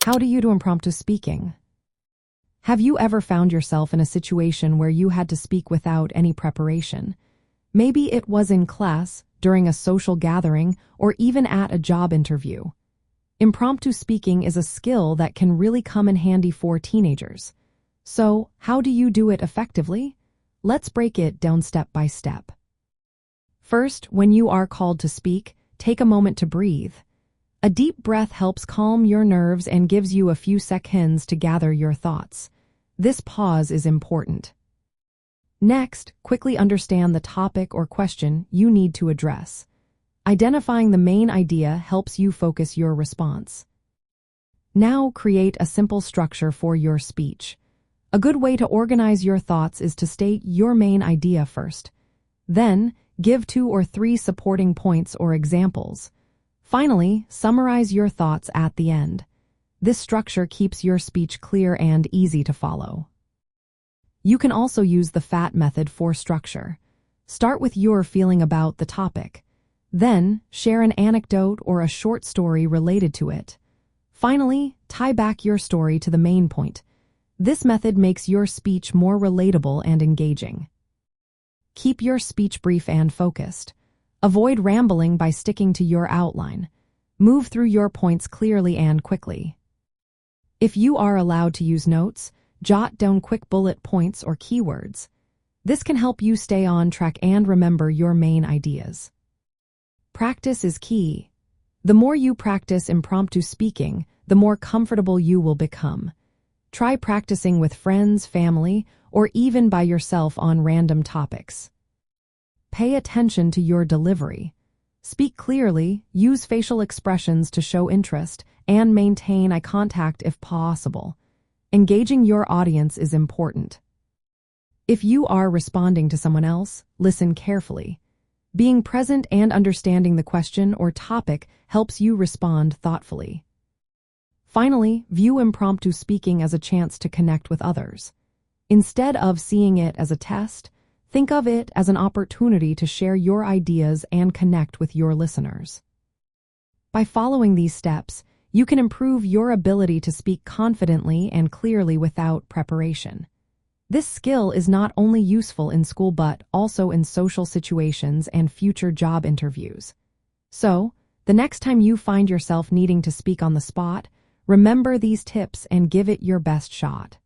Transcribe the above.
How do you do impromptu speaking? Have you ever found yourself in a situation where you had to speak without any preparation? Maybe it was in class, during a social gathering, or even at a job interview. Impromptu speaking is a skill that can really come in handy for teenagers. So, how do you do it effectively? Let's break it down step by step. First, when you are called to speak, take a moment to breathe. A deep breath helps calm your nerves and gives you a few seconds to gather your thoughts. This pause is important. Next, quickly understand the topic or question you need to address. Identifying the main idea helps you focus your response. Now, create a simple structure for your speech. A good way to organize your thoughts is to state your main idea first. Then, give 2 or 3 supporting points or examples. Finally, summarize your thoughts at the end. This structure keeps your speech clear and easy to follow. You can also use the FAT method for structure. Start with your feeling about the topic. Then, share an anecdote or a short story related to it. Finally, tie back your story to the main point. This method makes your speech more relatable and engaging. Keep your speech brief and focused. Avoid rambling by sticking to your outline. Move through your points clearly and quickly. If you are allowed to use notes, jot down quick bullet points or keywords. This can help you stay on track and remember your main ideas. Practice is key. The more you practice impromptu speaking, the more comfortable you will become. Try practicing with friends, family, or even by yourself on random topics. Pay attention to your delivery. Speak clearly, use facial expressions to show interest, and maintain eye contact if possible. Engaging your audience is important. If you are responding to someone else, listen carefully. Being present and understanding the question or topic helps you respond thoughtfully. Finally, view impromptu speaking as a chance to connect with others. Instead of seeing it as a test, think of it as an opportunity to share your ideas and connect with your listeners. By following these steps, you can improve your ability to speak confidently and clearly without preparation. This skill is not only useful in school but also in social situations and future job interviews. So, the next time you find yourself needing to speak on the spot, remember these tips and give it your best shot.